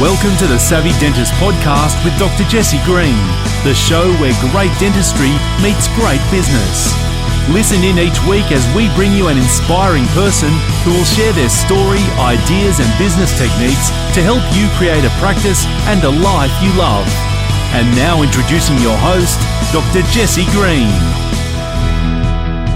Welcome to the Savvy Dentist podcast with Dr. Jesse Green, the show where great dentistry meets great business. Listen in each week as we bring you an inspiring person who will share their story, ideas and business techniques to help you create a practice and a life you love. And now introducing your host, Dr. Jesse Green.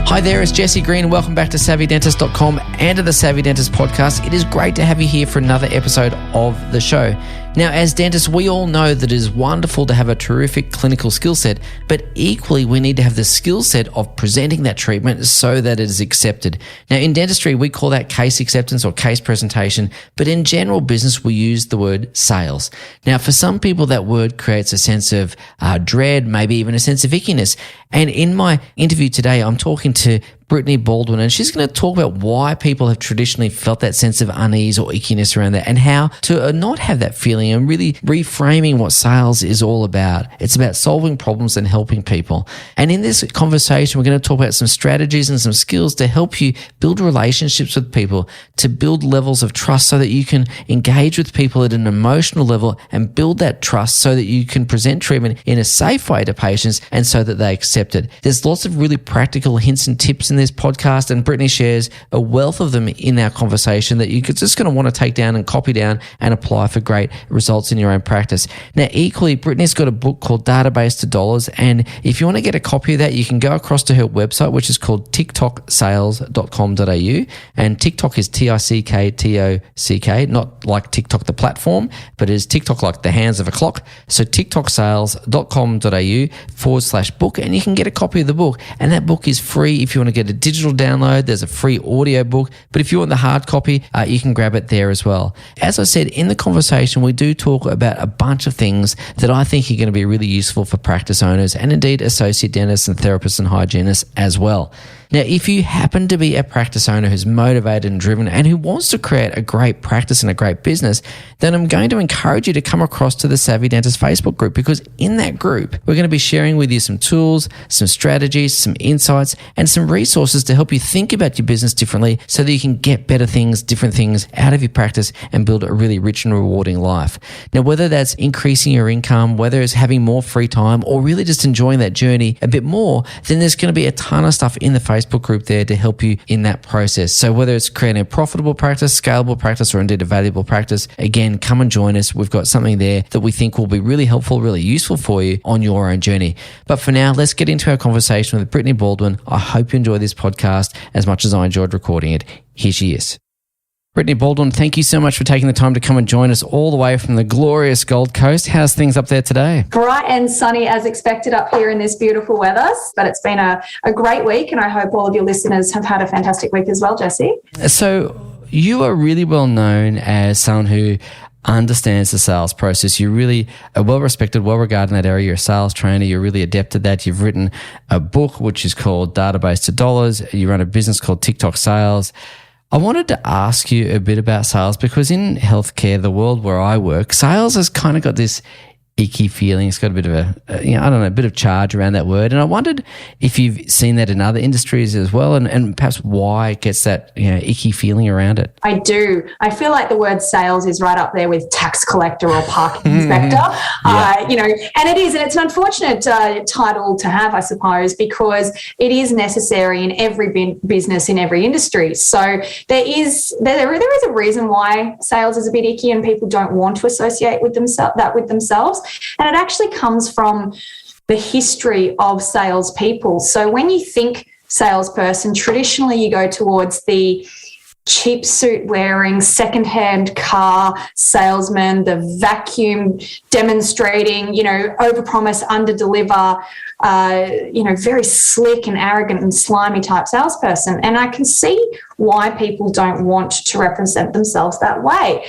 Hi there, it's Jesse Green. Welcome back to SavvyDentist.com and to the Savvy Dentist podcast. It is great to have you here for another episode of the show. Now, as dentists, we all know that it is wonderful to have a terrific clinical skill set, but equally we need to have the skill set of presenting that treatment so that it is accepted. Now, in dentistry, we call that case acceptance or case presentation, but in general business, we use the word sales. Now, for some people, that word creates a sense of dread, maybe even a sense of ickiness. And in my interview today, I'm talking to Brittany Baldwin, and she's going to talk about why people have traditionally felt that sense of unease or ickiness around that and how to not have that feeling and really reframing what sales is all about. It's about solving problems and helping people. And in this conversation, we're going to talk about some strategies and some skills to help you build relationships with people, to build levels of trust so that you can engage with people at an emotional level and build that trust so that you can present treatment in a safe way to patients and so that they accept it. There's lots of really practical hints and tips in this podcast, and Brittany shares a wealth of them in our conversation that you're just going to want to take down and copy down and apply for great results in your own practice. Now, equally, Brittany's got a book called Database to Dollars, and if you want to get a copy of that, you can go across to her website, which is called tiktoksales.com.au, and TikTok is TICKTOCK, not like TikTok the platform, but it is TikTok like the hands of a clock. So tiktoksales.com.au/book, and you can get a copy of the book, and that book is free. If you want to get a digital download, there's a free audio book, but if you want the hard copy, you can grab it there as well. As I said, in the conversation, we do talk about a bunch of things that I think are going to be really useful for practice owners and indeed associate dentists and therapists and hygienists as well. Now, if you happen to be a practice owner who's motivated and driven and who wants to create a great practice and a great business, then I'm going to encourage you to come across to the Savvy Dentist Facebook group, because in that group, we're going to be sharing with you some tools, some strategies, some insights, and some resources to help you think about your business differently so that you can get better things, different things out of your practice and build a really rich and rewarding life. Now, whether that's increasing your income, whether it's having more free time, or really just enjoying that journey a bit more, then there's going to be a ton of stuff in the Facebook group there to help you in that process. So whether it's creating a profitable practice, scalable practice, or indeed a valuable practice, again, come and join us. We've got something there that we think will be really helpful, really useful for you on your own journey. But for now, let's get into our conversation with Brittany Baldwin. I hope you enjoy this podcast as much as I enjoyed recording it. Here she is. Brittany Baldwin, thank you so much for taking the time to come and join us all the way from the glorious Gold Coast. How's things up there today? Bright and sunny as expected up here in this beautiful weather, but it's been a great week, and I hope all of your listeners have had a fantastic week as well, Jesse. So you are really well known as someone who understands the sales process. You're really well-respected, well-regarded in that area. You're a sales trainer. You're really adept at that. You've written a book which is called Database to Dollars. You run a business called TikTok Sales. I wanted to ask you a bit about sales because in healthcare, the world where I work, sales has kind of got this icky feeling. It's got a bit of a bit of charge around that word. And I wondered if you've seen that in other industries as well, and perhaps why it gets that, icky feeling around it. I do. I feel like the word sales is right up there with tax collector or parking inspector. Yeah. And it is, and it's an unfortunate title to have, I suppose, because it is necessary in every business, in every industry. So there is a reason why sales is a bit icky and people don't want to associate with themselves. And it actually comes from the history of salespeople. So when you think salesperson, traditionally you go towards the cheap suit wearing, secondhand car salesman, the vacuum demonstrating, overpromise, underdeliver, very slick and arrogant and slimy type salesperson. And I can see why people don't want to represent themselves that way.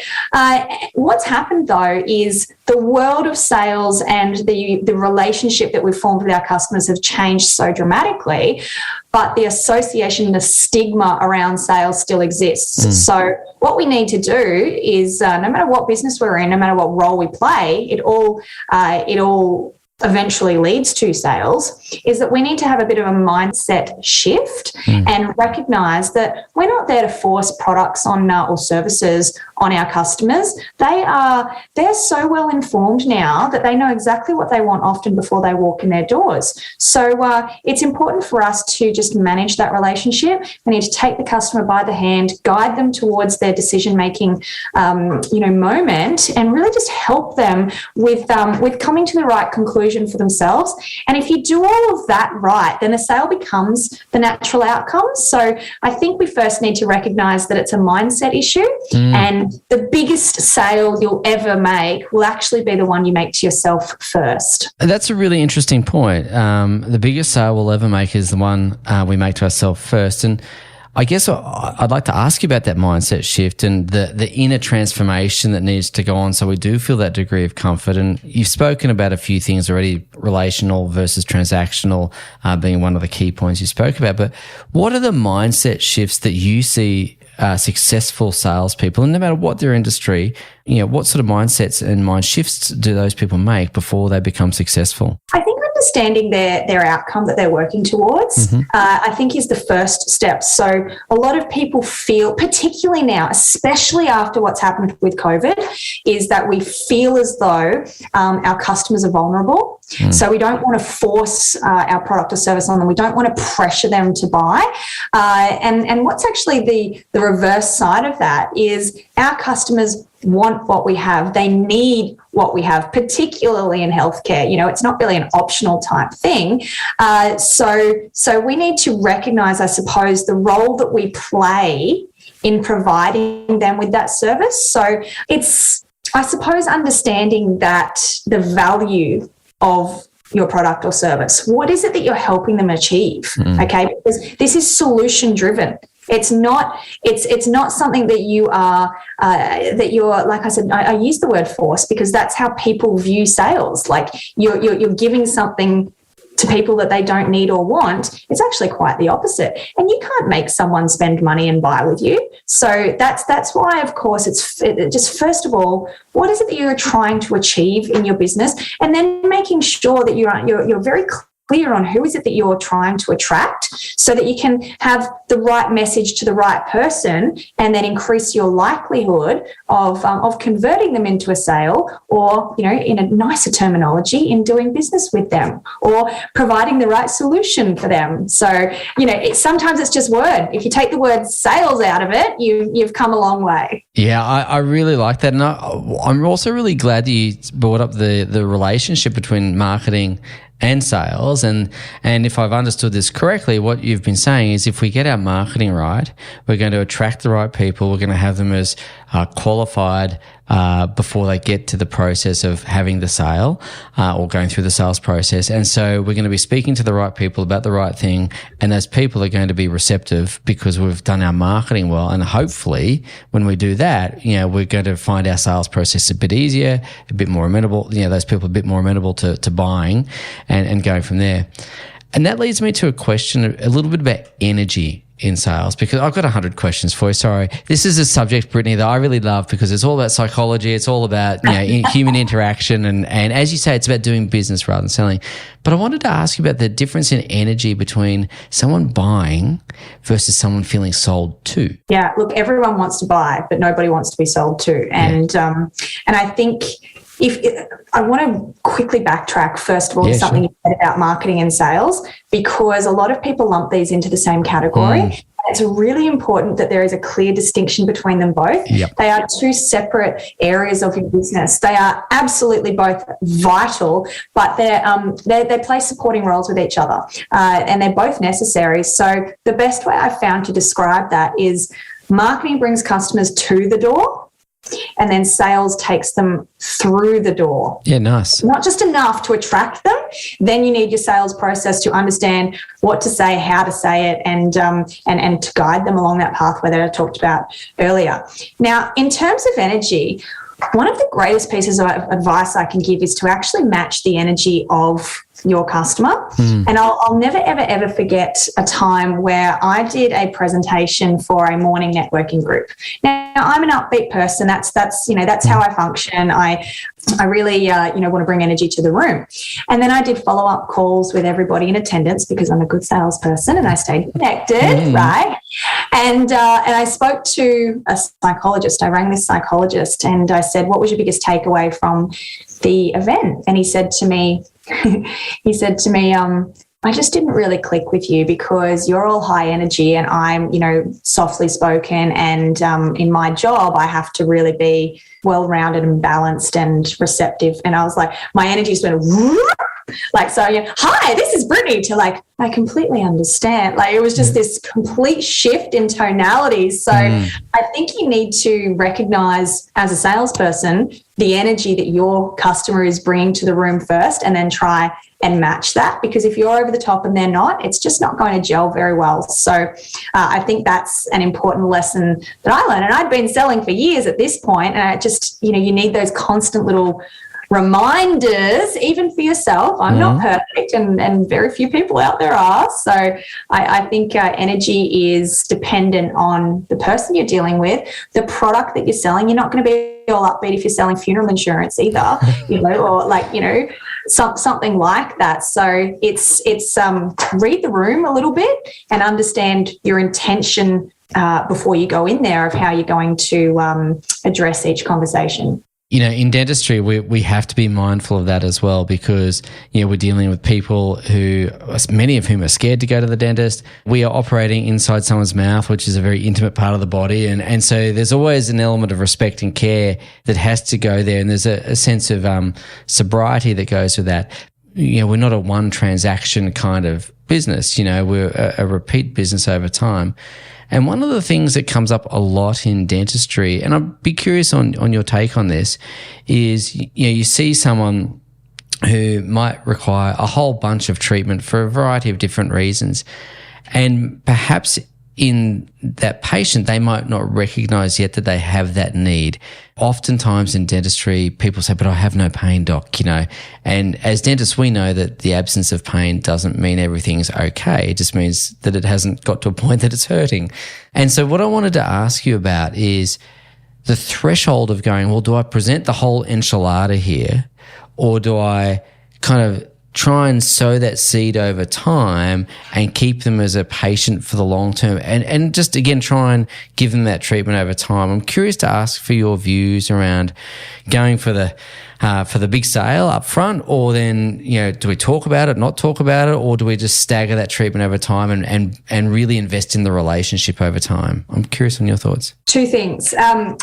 What's happened, though, is the world of sales and the relationship that we've formed with our customers have changed so dramatically, but the association, the stigma around sales still exists. So what we need to do is, no matter what business we're in, no matter what role we play, it all eventually leads to sales, is that we need to have a bit of a mindset shift and recognize that we're not there to force products on or services on our customers. They're so well informed now that they know exactly what they want often before they walk in their doors. So it's important for us to just manage that relationship. We need to take the customer by the hand, guide them towards their decision-making moment, and really just help them with coming to the right conclusion for themselves. And if you do all of that right, then the sale becomes the natural outcome. So I think we first need to recognize that it's a mindset issue, and the biggest sale you'll ever make will actually be the one you make to yourself first. That's a really interesting point. The biggest sale we'll ever make is the one we make to ourselves first. And I guess I'd like to ask you about that mindset shift and the inner transformation that needs to go on so we do feel that degree of comfort. And you've spoken about a few things already, relational versus transactional being one of the key points you spoke about. But what are the mindset shifts that you see successful salespeople, and no matter what their industry, what sort of mindsets and mind shifts do those people make before they become successful? I think understanding their outcome that they're working towards, I think is the first step. So a lot of people feel, particularly now, especially after what's happened with COVID, is that we feel as though our customers are vulnerable. So we don't want to force our product or service on them. We don't want to pressure them to buy. And what's actually the reverse side of that is our customers want what we have. They need what we have, particularly in healthcare. It's not really an optional type thing. So we need to recognize, I suppose, the role that we play in providing them with that service. So it's, I suppose, understanding that the value of your product or service. What is it that you're helping them achieve? Okay, because this is solution driven. It's not something that you are that you're, like I said, I use the word force because that's how people view sales. Like you're giving something to people that they don't need or want. It's actually quite the opposite. And you can't make someone spend money and buy with you. So that's why, of course, it's just, first of all, what is it that you're trying to achieve in your business? And then making sure that you're very clear on who is it that you're trying to attract so that you can have the right message to the right person and then increase your likelihood of converting them into a sale, or, in a nicer terminology, in doing business with them or providing the right solution for them. So, sometimes it's just word. If you take the word sales out of it, you've come a long way. Yeah, I really like that. And I'm also really glad that you brought up the relationship between marketing and sales. And if I've understood this correctly, what you've been saying is if we get our marketing right, we're going to attract the right people. We're going to have them as qualified before they get to the process of having the sale or going through the sales process. And so we're going to be speaking to the right people about the right thing. And those people are going to be receptive because we've done our marketing well. And hopefully when we do that, we're going to find our sales process a bit easier, a bit more amenable, those people a bit more amenable to buying and going from there. And that leads me to a question a little bit about energy in sales, because I've got 100 questions for you. Sorry. This is a subject, Brittany, that I really love because it's all about psychology. It's all about human interaction. And as you say, it's about doing business rather than selling. But I wanted to ask you about the difference in energy between someone buying versus someone feeling sold to. Yeah, look, everyone wants to buy, but nobody wants to be sold to. And I think I want to quickly backtrack, first of all, to something you said about marketing and sales, because a lot of people lump these into the same category. And it's really important that there is a clear distinction between them both. Yep. They are two separate areas of your business. They are absolutely both vital, but they play supporting roles with each other, and they're both necessary. So the best way I've found to describe that is marketing brings customers to the door, and then sales takes them through the door. Yeah, nice. Not just enough to attract them. Then you need your sales process to understand what to say, how to say it, and to guide them along that pathway that I talked about earlier. Now, in terms of energy, one of the greatest pieces of advice I can give is to actually match the energy of your customer. And I'll never, ever, ever forget a time where I did a presentation for a morning networking group. Now, I'm an upbeat person. That's how I function. I really, want to bring energy to the room. And then I did follow-up calls with everybody in attendance because I'm a good salesperson and I stayed connected, right? And I spoke to a psychologist. I rang this psychologist and I said, what was your biggest takeaway from the event? And he said to me, I just didn't really click with you because you're all high energy and I'm, softly spoken. And in my job, I have to really be well-rounded and balanced and receptive. And I was like, my energy just went like, so, hi, this is Brittany, to like, I completely understand. Like, it was just this complete shift in tonality. So I think you need to recognize as a salesperson the energy that your customer is bringing to the room first and then try and match that, because if you're over the top and they're not, it's just not going to gel very well. So I think that's an important lesson that I learned. And I'd been selling for years at this point, and I just, you need those constant little reminders, even for yourself. I'm not perfect, and very few people out there are. So I think energy is dependent on the person you're dealing with, the product that you're selling. You're not going to be all upbeat if you're selling funeral insurance either, or like, something like that. So it's read the room a little bit and understand your intention before you go in there of how you're going to address each conversation. In dentistry, we have to be mindful of that as well, because, we're dealing with people who, many of whom are scared to go to the dentist. We are operating inside someone's mouth, which is a very intimate part of the body. And so there's always an element of respect and care that has to go there. And there's a sense of sobriety that goes with that. We're not a one transaction kind of business. We're a repeat business over time. And one of the things that comes up a lot in dentistry, and I'd be curious on your take on this, is you see someone who might require a whole bunch of treatment for a variety of different reasons. And perhaps in that patient, they might not recognize yet that they have that need. Oftentimes in dentistry, people say, but I have no pain, doc, And as dentists, we know that the absence of pain doesn't mean everything's okay. It just means that it hasn't got to a point that it's hurting. And so what I wanted to ask you about is the threshold of going, well, do I present the whole enchilada here, or do I kind of try and sow that seed over time and keep them as a patient for the long term, and just, again, try and give them that treatment over time? I'm curious to ask for your views around going for the big sale up front, or then, do we talk about it, not talk about it, or do we just stagger that treatment over time and really invest in the relationship over time? I'm curious on your thoughts. Two things.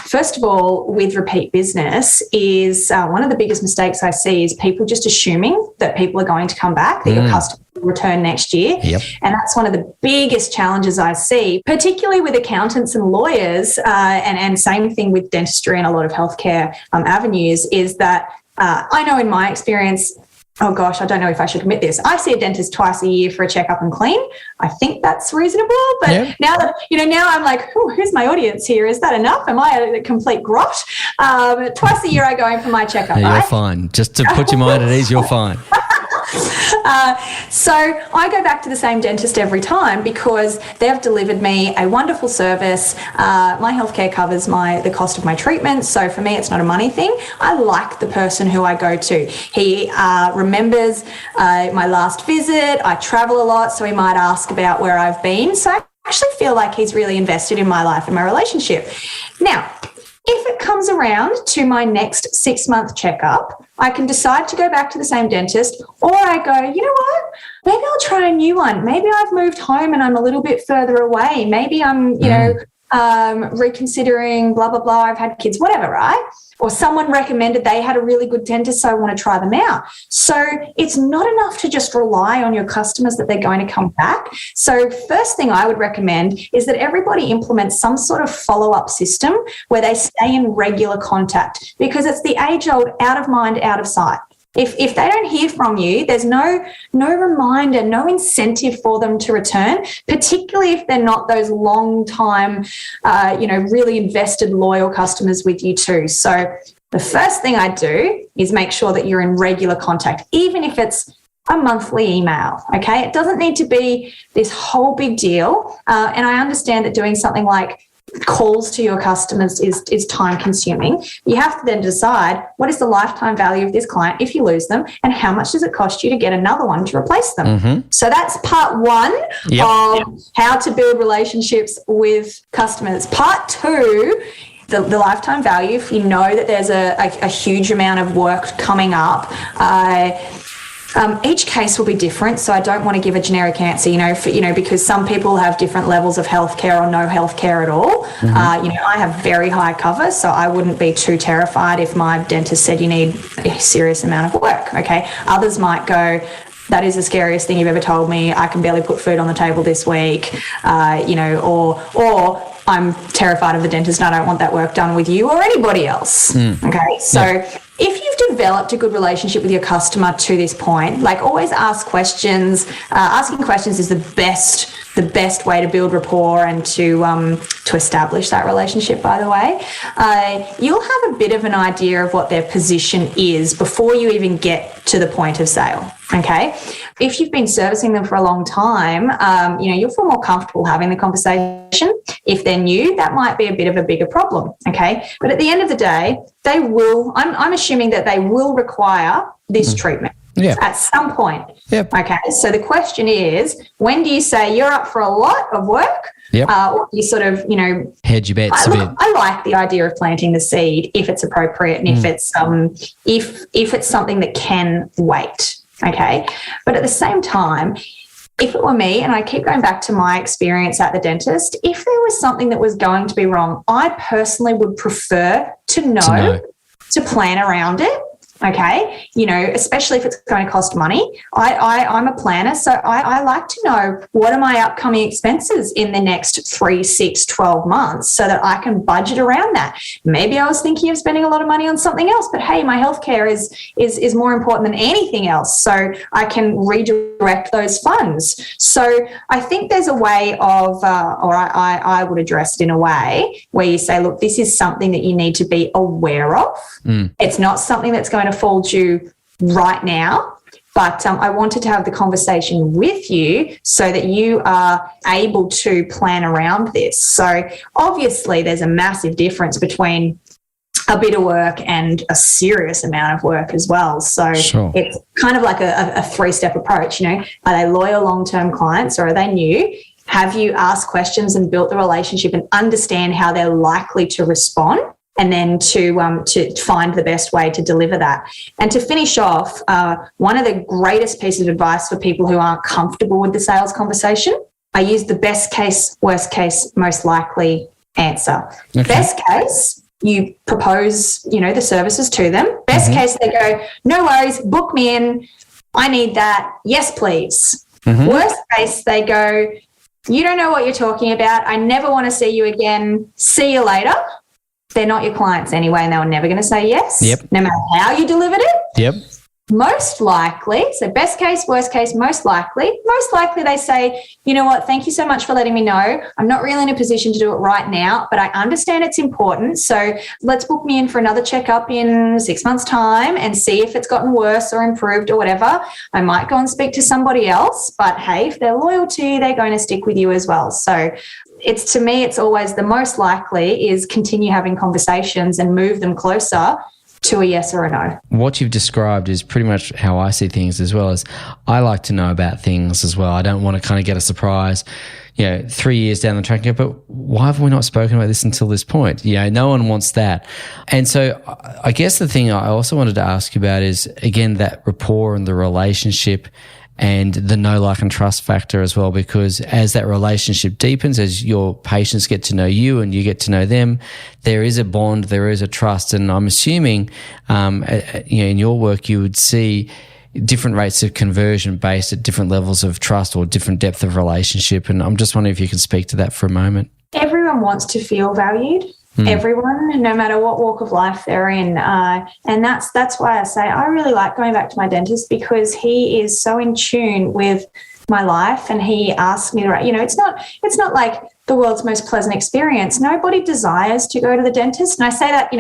First of all, with repeat business is one of the biggest mistakes I see is people just assuming that people are going to come back, that your customer will return next year. Yep. And that's one of the biggest challenges I see, particularly with accountants and lawyers, and same thing with dentistry and a lot of healthcare avenues, is that I know in my experience, oh gosh, I don't know if I should admit this, I see a dentist twice a year for a checkup and clean. I think that's reasonable. But now that, now I'm like, who's my audience here? Is that enough? Am I a complete grot? Twice a year I go in for my checkup. Yeah, you're fine. Just to put your mind at ease, you're fine. So I go back to the same dentist every time because they've delivered me a wonderful service. My healthcare covers the cost of my treatment. So for me, it's not a money thing. I like the person who I go to. He remembers my last visit. I travel a lot, so he might ask about where I've been. So I actually feel like he's really invested in my life and my relationship. Now, if it comes around to my next 6-month checkup, I can decide to go back to the same dentist, or I go, you know what, maybe I'll try a new one. Maybe I've moved home and I'm a little bit further away. Maybe I'm, reconsidering blah, blah, blah. I've had kids, whatever, right? Or someone recommended they had a really good dentist, so I want to try them out. So it's not enough to just rely on your customers that they're going to come back. So first thing I would recommend is that everybody implements some sort of follow-up system where they stay in regular contact, because it's the age-old out of mind, out of sight. If they don't hear from you, there's no reminder, no incentive for them to return, particularly if they're not those long time, really invested, loyal customers with you too. So the first thing I do is make sure that you're in regular contact, even if it's a monthly email, okay? It doesn't need to be this whole big deal. And I understand that doing something like calls to your customers is time consuming. You have to then decide what is the lifetime value of this client if you lose them, and how much does it cost you to get another one to replace them. So that's part one of how to build relationships with customers. Part two, the lifetime value. If you know that there's a huge amount of work coming up, each case will be different, so I don't want to give a generic answer, because some people have different levels of healthcare or no healthcare at all. I have very high cover, so I wouldn't be too terrified if my dentist said you need a serious amount of work, okay? Others might go, that is the scariest thing you've ever told me. I can barely put food on the table this week, or I'm terrified of the dentist and I don't want that work done with you or anybody else. Okay, so if you've developed a good relationship with your customer to this point, like, always ask questions. Asking questions is the best way to build rapport and to establish that relationship, by the way. You'll have a bit of an idea of what their position is before you even get to the point of sale, okay? If you've been servicing them for a long time, you'll feel more comfortable having the conversation. If they're new, that might be a bit of a bigger problem, okay? But at the end of the day, they will, I'm assuming that they will require this treatment. At some point. Okay, so the question is, when do you say you're up for a lot of work? Or you sort of, hedge your bets a bit. I like the idea of planting the seed if it's appropriate and if it's something that can wait. Okay, but at the same time, if it were me, and I keep going back to my experience at the dentist, if there was something that was going to be wrong, I personally would prefer to plan around it. Okay, especially if it's going to cost money. I'm a planner, so I like to know what are my upcoming expenses in the next 3, 6, 12 months so that I can budget around that. Maybe I was thinking of spending a lot of money on something else, but hey, my healthcare is more important than anything else, so I can redirect those funds. So I think there's a way of, I would address it in a way where you say, look, this is something that you need to be aware of. It's not something that's going to fall due right now, but I wanted to have the conversation with you so that you are able to plan around this. So obviously there's a massive difference between a bit of work and a serious amount of work as well. So it's kind of like a three-step approach. Are they loyal long-term clients or are they new? Have you asked questions and built the relationship and understand how they're likely to respond? And then to find the best way to deliver that. And to finish off, one of the greatest pieces of advice for people who aren't comfortable with the sales conversation, I use the best case, worst case, most likely answer. Okay. Best case, you propose, the services to them. Best case, they go, no worries, book me in. I need that. Yes, please. Worst case, they go, you don't know what you're talking about. I never want to see you again. See you later. They're not your clients anyway, and they were never going to say yes, no matter how you delivered it. Most likely, so best case, worst case, most likely they say, you know what, thank you so much for letting me know. I'm not really in a position to do it right now, but I understand it's important. So let's book me in for another checkup in 6 months' time and see if it's gotten worse or improved or whatever. I might go and speak to somebody else, but hey, if they're loyal to you, they're going to stick with you as well. So to me, it's always the most likely is continue having conversations and move them closer to a yes or a no. What you've described is pretty much how I see things as well. As I like to know about things as well. I don't want to kind of get a surprise, 3 years down the track, but why have we not spoken about this until this point? No one wants that. And so I guess the thing I also wanted to ask you about is, again, that rapport and the relationship and the know, like, and trust factor as well, because as that relationship deepens, as your patients get to know you and you get to know them, there is a bond, there is a trust. And I'm assuming, in your work, you would see different rates of conversion based at different levels of trust or different depth of relationship. And I'm just wondering if you can speak to that for a moment. Everyone wants to feel valued. Everyone, no matter what walk of life they're in. And that's why I say I really like going back to my dentist, because he is so in tune with my life and he asks me to, it's not like the world's most pleasant experience. Nobody desires to go to the dentist. And I say that,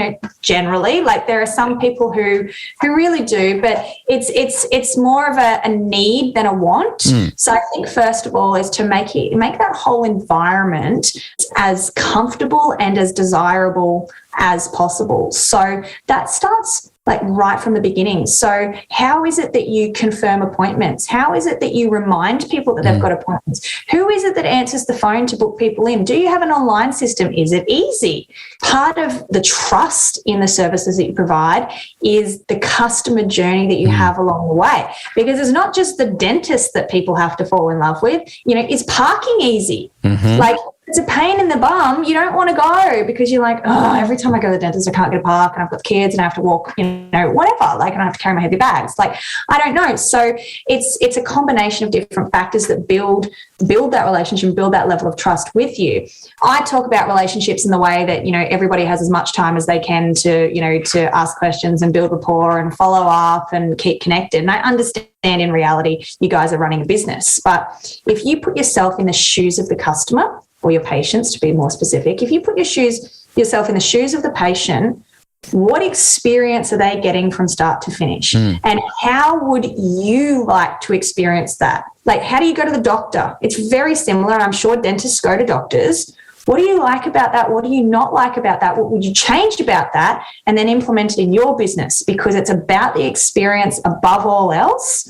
generally, like there are some people who really do, but it's more of a need than a want. So I think first of all is to make that whole environment as comfortable and as desirable as possible. So that starts like right from the beginning. So how is it that you confirm appointments? How is it that you remind people that they've got appointments? Who is it that answers the phone to book people in? Do you have an online system? Is it easy? Part of the trust in the services that you provide is the customer journey that you have along the way, because it's not just the dentist that people have to fall in love with. Is parking easy? Like, it's a pain in the bum. You don't want to go because you're like, oh, every time I go to the dentist, I can't get a park and I've got kids and I have to walk, whatever. Like, and I have to carry my heavy bags. Like, I don't know. So it's a combination of different factors that build that relationship, build that level of trust with you. I talk about relationships in the way that, everybody has as much time as they can to ask questions and build rapport and follow up and keep connected. And I understand in reality, you guys are running a business. But if you put yourself in the shoes of the customer, or your patients to be more specific, if you put yourself in the shoes of the patient, what experience are they getting from start to finish? And how would you like to experience that? Like, how do you go to the doctor? It's very similar. I'm sure dentists go to doctors. What do you like about that? What do you not like about that? What would you change about that? And then implement it in your business, because it's about the experience above all else.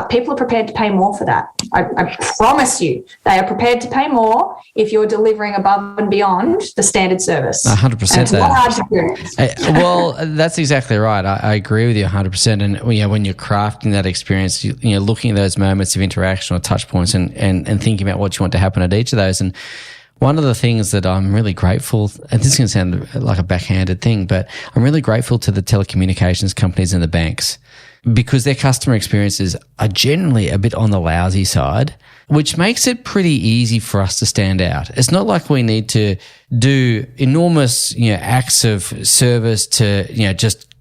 People are prepared to pay more for that. I promise you, they are prepared to pay more if you're delivering above and beyond the standard service. 100% that. Well, that's exactly right. I agree with you 100%. And when you're crafting that experience, you're looking at those moments of interaction or touch points and thinking about what you want to happen at each of those. And one of the things that I'm really grateful, and this is going to sound like a backhanded thing, but I'm really grateful to the telecommunications companies and the banks, because their customer experiences are generally a bit on the lousy side, which makes it pretty easy for us to stand out. It's not like we need to do enormous, acts of service to, just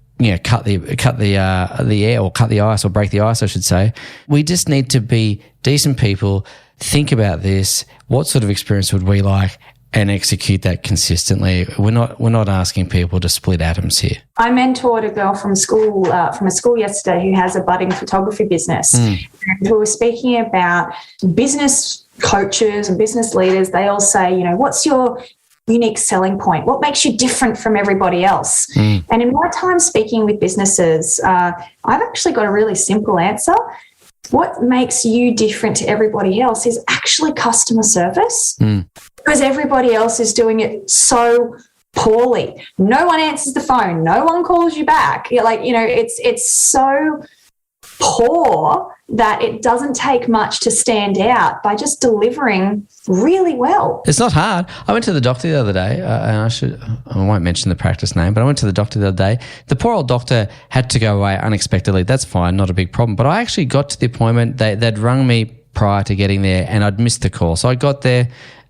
cut the air or cut the ice or break the ice, I should say. We just need to be decent people, think about this, what sort of experience would we like, and execute that consistently. We're not asking people to split atoms here. I mentored a girl from a school yesterday who has a budding photography business. And we were speaking about business coaches and business leaders. They all say, what's your unique selling point? What makes you different from everybody else? And in my time speaking with businesses, I've actually got a really simple answer. What makes you different to everybody else is actually customer service, because everybody else is doing it so poorly. No one answers the phone. No one calls you back. It's so poor that it doesn't take much to stand out by just delivering really well. It's not hard. I went to the doctor the other day, and I won't mention the practice name, but I went to the doctor the other day. The poor old doctor had to go away unexpectedly. That's fine, not a big problem. But I actually got to the appointment. They'd rung me prior to getting there, and I'd missed the call. So I got there,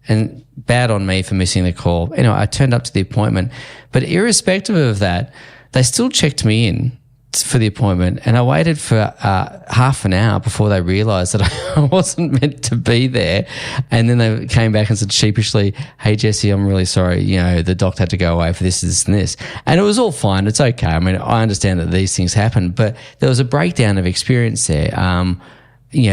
and bad on me for missing the call. Anyway, I turned up to the appointment. But irrespective of that, they still checked me in for the appointment, and I waited for half an hour before they realised that I wasn't meant to be there. And then they came back and said sheepishly, "Hey Jesse, I'm really sorry, the doctor had to go away for this and this." And it was all fine. It's okay. I mean, I understand that these things happen, but there was a breakdown of experience there.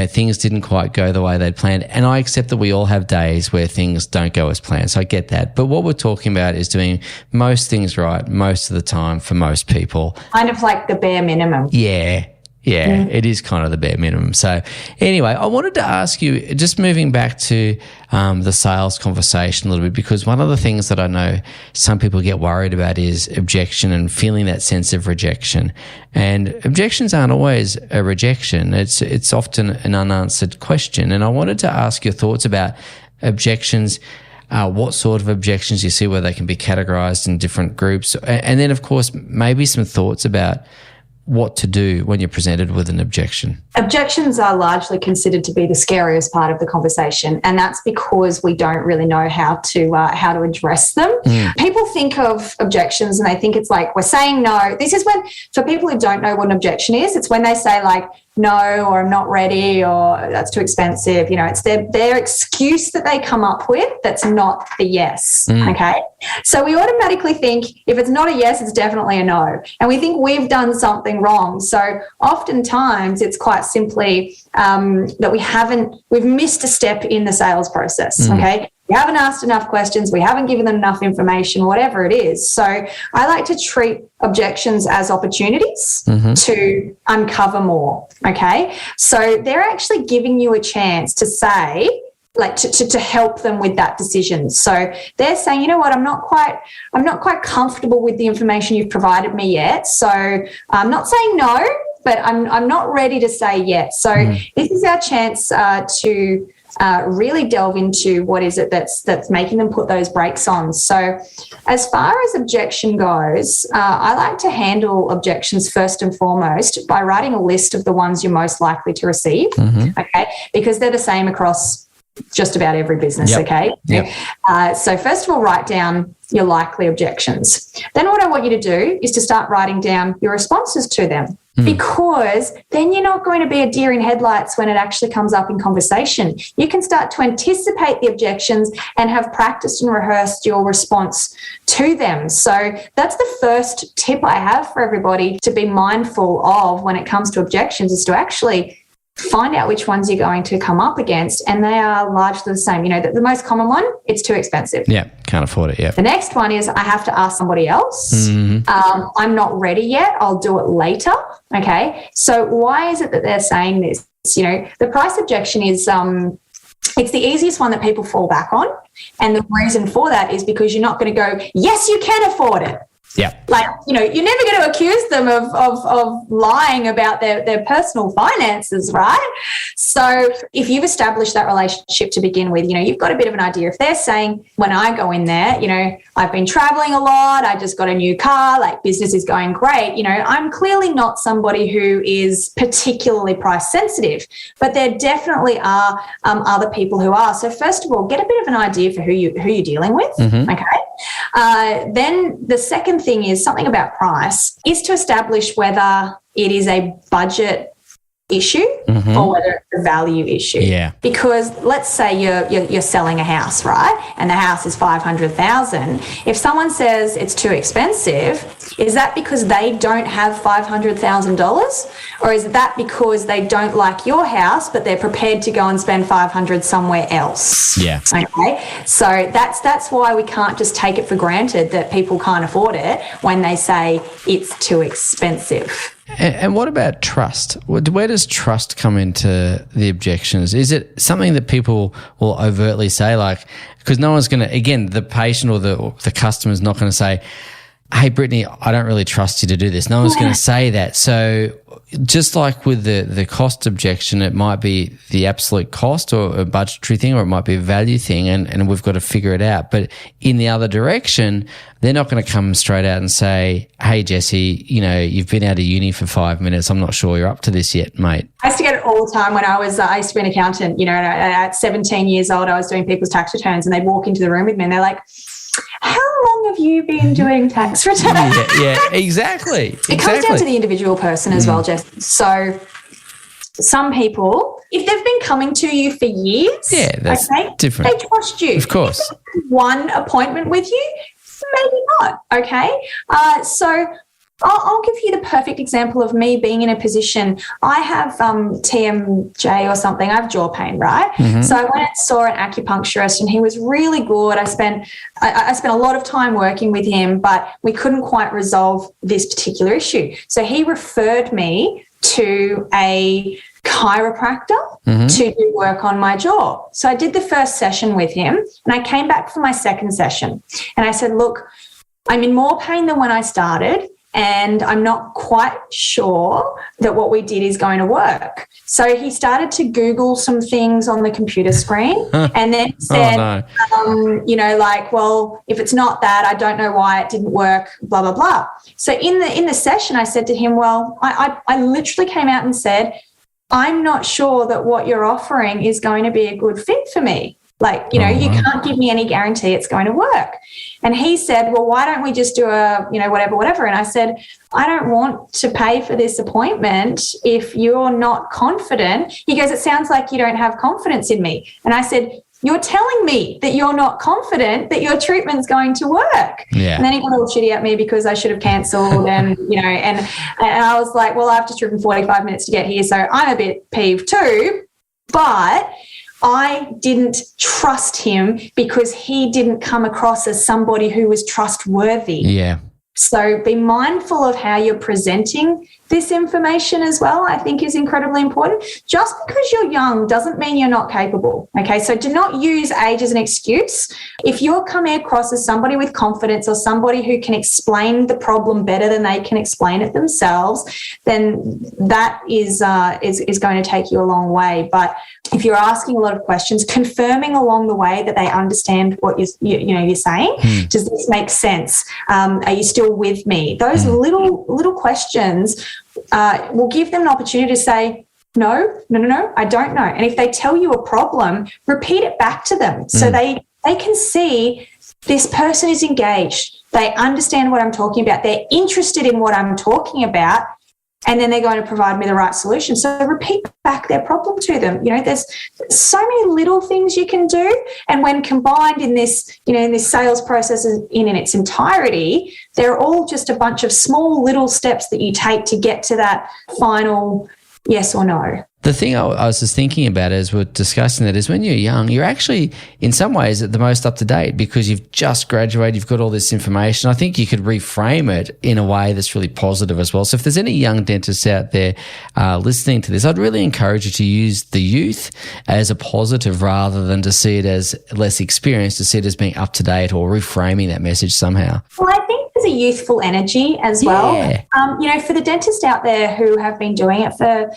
Things didn't quite go the way they'd planned. And I accept that we all have days where things don't go as planned. So I get that. But what we're talking about is doing most things right most of the time for most people. Kind of like the bare minimum. Yeah, it is kind of the bare minimum. So anyway, I wanted to ask you, just moving back to the sales conversation a little bit, because one of the things that I know some people get worried about is objection and feeling that sense of rejection. And objections aren't always a rejection. It's often an unanswered question. And I wanted to ask your thoughts about objections. What sort of objections you see, where they can be categorized in different groups. And then, of course, maybe some thoughts about what to do when you're presented with an objection. Objections are largely considered to be the scariest part of the conversation, and that's because we don't really know how to address them. People think of objections and they think it's like we're saying no. This is when, for people who don't know what an objection is, it's when they say like, no, or I'm not ready, or that's too expensive. It's their excuse that they come up with that's not the yes. Okay. So we automatically think if it's not a yes, it's definitely a no. And we think we've done something wrong. So oftentimes it's quite simply that we've missed a step in the sales process. Okay. We haven't asked enough questions. We haven't given them enough information, whatever it is. So I like to treat objections as opportunities to uncover more, okay? So they're actually giving you a chance to say, like to help them with that decision. So they're saying, you know what, I'm not quite comfortable with the information you've provided me yet. So I'm not saying no, but I'm not ready to say yes. So this is our chance to really delve into what is it that's making them put those brakes on. So as far as objection goes, I like to handle objections first and foremost by writing a list of the ones you're most likely to receive, okay, because they're the same across just about every business, okay? So first of all, write down your likely objections. Then what I want you to do is to start writing down your responses to them, because then you're not going to be a deer in headlights when it actually comes up in conversation. You can start to anticipate the objections and have practiced and rehearsed your response to them. So that's the first tip I have for everybody to be mindful of when it comes to objections, is to actually find out which ones you're going to come up against, and they are largely the same. The most common one, it's too expensive. Yeah, can't afford it, yeah. The next one is I have to ask somebody else. I'm not ready yet. I'll do it later, okay? So why is it that they're saying this? The price objection is it's the easiest one that people fall back on, and the reason for that is because you're not going to go, yes, you can afford it. Yeah. You're never going to accuse them of lying about their personal finances, right? So if you've established that relationship to begin with, you've got a bit of an idea. If they're saying, when I go in there, I've been traveling a lot, I just got a new car, business is going great, I'm clearly not somebody who is particularly price sensitive, but there definitely are other people who are. So first of all, get a bit of an idea for who you're dealing with, okay? Then the second thing is something about price is to establish whether it is a budget issue or whether it's a value issue. Yeah. Because let's say you're selling a house, right? And the house is $500,000. If someone says it's too expensive, is that because they don't have $500,000, or is that because they don't like your house but they're prepared to go and spend $500 somewhere else? Yeah. Okay. So that's why we can't just take it for granted that people can't afford it when they say it's too expensive. And what about trust? Where does trust come into the objections? Is it something that people will overtly say, because no one's going to, again, the patient or the customer is not going to say, hey, Brittany, I don't really trust you to do this. No one's going to say that. So just like with the cost objection, it might be the absolute cost or a budgetary thing, or it might be a value thing, and we've got to figure it out. But in the other direction, they're not going to come straight out and say, hey, Jesse, you've been out of uni for 5 minutes. I'm not sure you're up to this yet, mate. I used to get it all the time when I used to be an accountant. At 17 years old, I was doing people's tax returns, and they'd walk into the room with me and they're like, how long have you been doing tax returns? Yeah, exactly. It comes down to the individual person as well, Jess. So some people, if they've been coming to you for years, that's different. They trust you. Of course. One appointment with you, maybe not, okay? So I'll give you the perfect example of me being in a position. I have TMJ or something. I have jaw pain, right? So I went and saw an acupuncturist, and he was really good. I spent a lot of time working with him, but we couldn't quite resolve this particular issue. So he referred me to a chiropractor to do work on my jaw. So I did the first session with him, and I came back for my second session, and I said, look, I'm in more pain than when I started, and I'm not quite sure that what we did is going to work. So he started to Google some things on the computer screen and then said, well, if it's not that, I don't know why it didn't work, blah, blah, blah. So in the session, I said to him, well, I literally came out and said, I'm not sure that what you're offering is going to be a good fit for me. Like, you can't give me any guarantee it's going to work. And he said, well, why don't we just do whatever. And I said, I don't want to pay for this appointment if you're not confident. He goes, it sounds like you don't have confidence in me. And I said, you're telling me that you're not confident that your treatment's going to work. Yeah. And then he got all shitty at me because I should have cancelled and I was like, well, I've just driven 45 minutes to get here, so I'm a bit peeved too. But I didn't trust him because he didn't come across as somebody who was trustworthy. Yeah. So be mindful of how you're presenting this information as well, I think is incredibly important. Just because you're young doesn't mean you're not capable, okay? So do not use age as an excuse. If you're coming across as somebody with confidence or somebody who can explain the problem better than they can explain it themselves, then that is going to take you a long way. But if you're asking a lot of questions, confirming along the way that they understand what you're saying, does this make sense? Are you still with me? Those little questions will give them an opportunity to say, no, I don't know. And if they tell you a problem, repeat it back to them so they can see this person is engaged. They understand what I'm talking about. They're interested in what I'm talking about. And then they're going to provide me the right solution. So repeat back their problem to them. There's so many little things you can do. And when combined in this, in this sales process in its entirety, they're all just a bunch of small little steps that you take to get to that final yes or no. The thing I was just thinking about as we're discussing that is when you're young, you're actually in some ways at the most up to date because you've just graduated, you've got all this information. I think you could reframe it in a way that's really positive as well. So if there's any young dentists out there listening to this, I'd really encourage you to use the youth as a positive rather than to see it as less experienced, to see it as being up to date or reframing that message somehow. Well, I think there's a youthful energy as well. Yeah. For the dentists out there who have been doing it for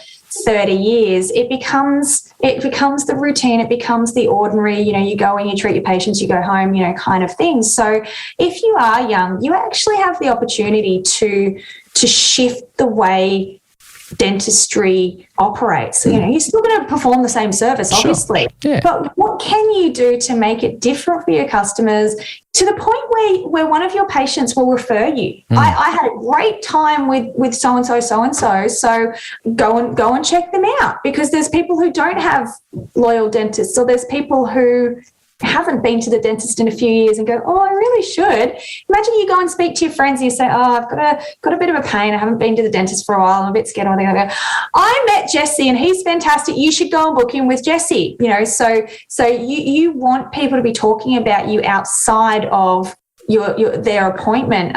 30 years, it becomes the routine, it becomes the ordinary, you go in, you treat your patients, you go home, kind of thing. So if you are young, you actually have the opportunity to shift the way dentistry operates. You're still going to perform the same service, obviously. Sure. Yeah. But what can you do to make it different for your customers to the point where one of your patients will refer you? I had a great time with so-and-so, so go and check them out, because there's people who don't have loyal dentists, or there's people who haven't been to the dentist in a few years and go, oh, I really should. Imagine you go and speak to your friends and you say, oh, I've got a bit of a pain. I haven't been to the dentist for a while. I'm a bit scared. And they go, I met Jesse and he's fantastic. You should go and book in with Jesse. So you want people to be talking about you outside of their appointment.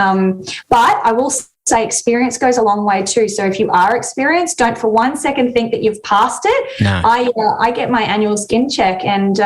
But I will say experience goes a long way too. So if you are experienced, don't for 1 second think that you've passed it. No. I get my annual skin check and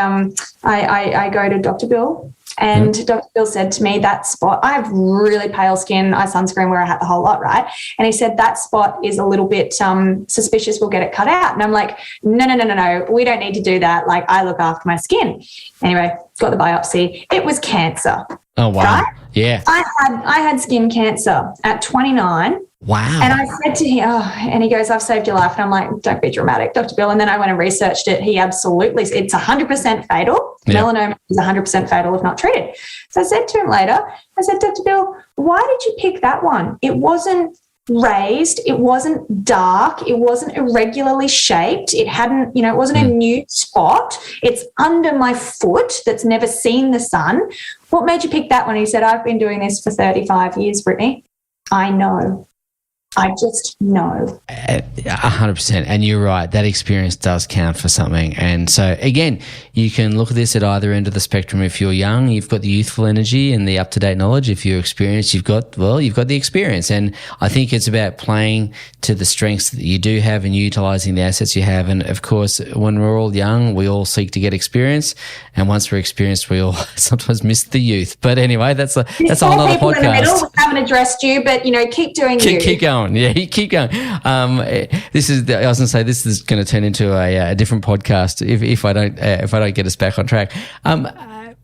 I go to Dr. Bill, and Dr. Bill said to me, that spot, I have really pale skin, I sunscreen where I had the whole lot, right? And he said, that spot is a little bit suspicious, we'll get it cut out. And I'm like, no, we don't need to do that. Like, I look after my skin. Anyway, got the biopsy. It was cancer. Oh, wow. Right? Yeah. I had skin cancer at 29. Wow. And I said to him, and he goes, I've saved your life. And I'm like, don't be dramatic, Dr. Bill. And then I went and researched it. He absolutely, it's 100% fatal. Yep. Melanoma is 100% fatal if not treated. So I said to him later, I said, Dr. Bill, why did you pick that one? It wasn't raised, it wasn't dark, it wasn't irregularly shaped, it hadn't, it wasn't a new spot, it's under my foot that's never seen the sun. What made you pick that one? He said, I've been doing this for 35 years, Brittany. I know. I just know. 100%. And you're right. That experience does count for something. And so, again, you can look at this at either end of the spectrum. If you're young, you've got the youthful energy and the up-to-date knowledge. If you're experienced, you've got the experience. And I think it's about playing to the strengths that you do have and utilising the assets you have. And, of course, when we're all young, we all seek to get experience. And once we're experienced, we all sometimes miss the youth. But anyway, that's a whole other podcast. In the middle, we haven't addressed you, but, keep doing you. Keep going. Yeah, you keep going. I was going to say this is going to turn into a different podcast if I don't get us back on track.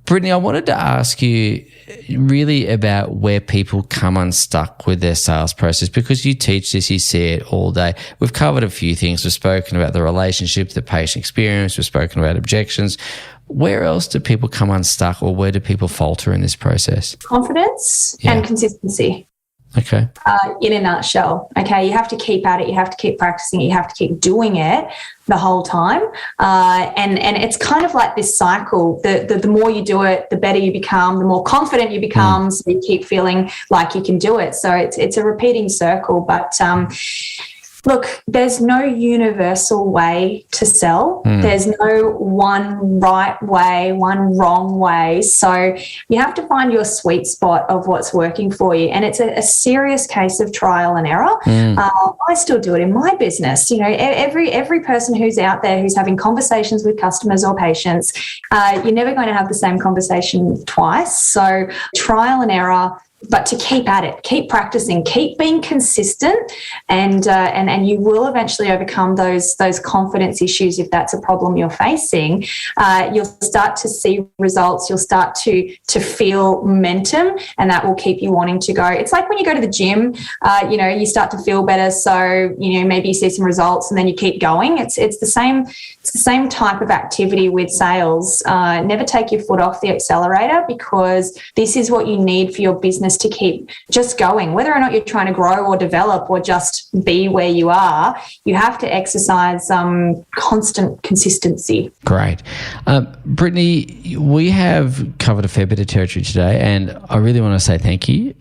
Brittany, I wanted to ask you really about where people come unstuck with their sales process, because you teach this, you see it all day. We've covered a few things. We've spoken about the relationship, the patient experience. We've spoken about objections. Where else do people come unstuck, or where do people falter in this process? Confidence and consistency. Okay. In a nutshell. Okay. You have to keep at it. You have to keep practicing it. You have to keep doing it the whole time. And it's kind of like this cycle. The more you do it, the better you become, the more confident you become. So you keep feeling like you can do it. So it's a repeating circle. But look, there's no universal way to sell. There's no one right way, one wrong way. So you have to find your sweet spot of what's working for you. And it's a serious case of trial and error. I still do it in my business. You know, every person who's out there who's having conversations with customers or patients, you're never going to have the same conversation twice. So trial and error, but to keep at it, keep practicing, keep being consistent, and you will eventually overcome those confidence issues if that's a problem you're facing. You'll start to see results. You'll start to feel momentum, and that will keep you wanting to go. It's like when you go to the gym, you start to feel better, so maybe you see some results, and then you keep going. It's the same type of activity with sales. Never take your foot off the accelerator, because this is what you need for your business to keep just going. Whether or not you're trying to grow or develop or just be where you are, you have to exercise constant consistency. Great. Brittany, we have covered a fair bit of territory today, and I really want to say thank you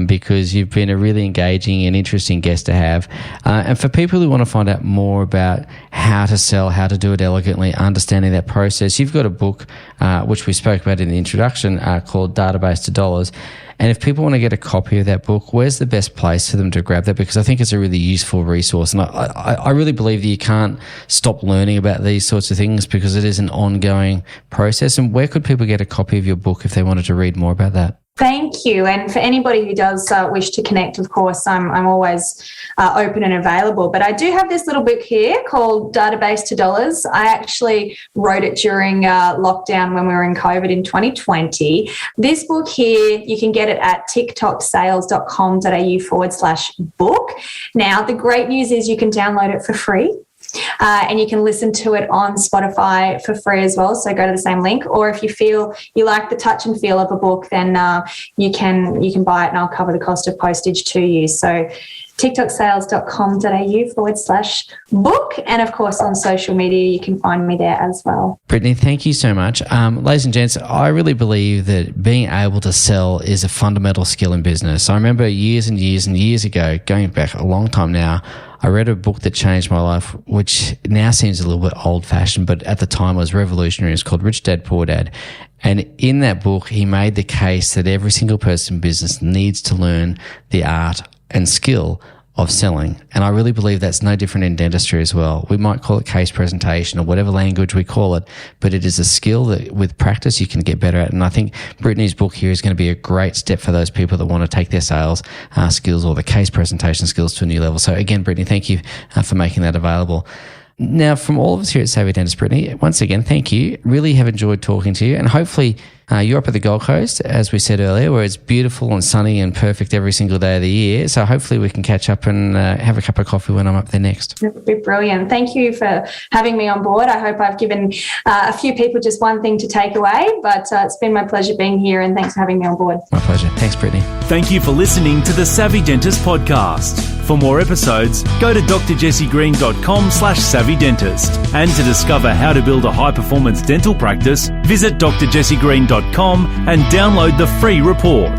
because you've been a really engaging and interesting guest to have. And for people who want to find out more about how to sell, how to do it elegantly, understanding that process, you've got a book which we spoke about in the introduction called Database to Dollars. And if people want to get a copy of that book, where's the best place for them to grab that? Because I think it's a really useful resource. And I really believe that you can't stop learning about these sorts of things because it is an ongoing process. And where could people get a copy of your book if they wanted to read more about that? Thank you. And for anybody who does wish to connect, of course, I'm always open and available. But I do have this little book here called Database to Dollars. I actually wrote it during lockdown when we were in COVID in 2020. This book here, you can get it at tiktoksales.com.au/book. Now, the great news is you can download it for free. And you can listen to it on Spotify for free as well. So go to the same link. Or if you feel you like the touch and feel of a book, then you can buy it, and I'll cover the cost of postage to you. So tiktoksales.com.au/book. And of course, on social media, you can find me there as well. Brittany, thank you so much. Ladies and gents, I really believe that being able to sell is a fundamental skill in business. I remember years and years and years ago, going back a long time now, I read a book that changed my life, which now seems a little bit old-fashioned, but at the time was revolutionary. It's called Rich Dad, Poor Dad. And in that book, he made the case that every single person in business needs to learn the art and skill of selling. And I really believe that's no different in dentistry as well. We might call it case presentation or whatever language we call it, but it is a skill that with practice you can get better at. And I think Brittany's book here is going to be a great step for those people that want to take their sales skills or the case presentation skills to a new level. So again, Brittany, thank you for making that available. Now, from all of us here at Savvy Dentist, Brittany, once again, thank you. Really have enjoyed talking to you. And hopefully you're up at the Gold Coast, as we said earlier, where it's beautiful and sunny and perfect every single day of the year. So hopefully we can catch up and have a cup of coffee when I'm up there next. It would be brilliant. Thank you for having me on board. I hope I've given a few people just one thing to take away, but it's been my pleasure being here, and thanks for having me on board. My pleasure. Thanks, Brittany. Thank you for listening to the Savvy Dentist podcast. For more episodes, go to drjessiegreen.com/savvydentist. And to discover how to build a high-performance dental practice, visit drjessiegreen.com and download the free report.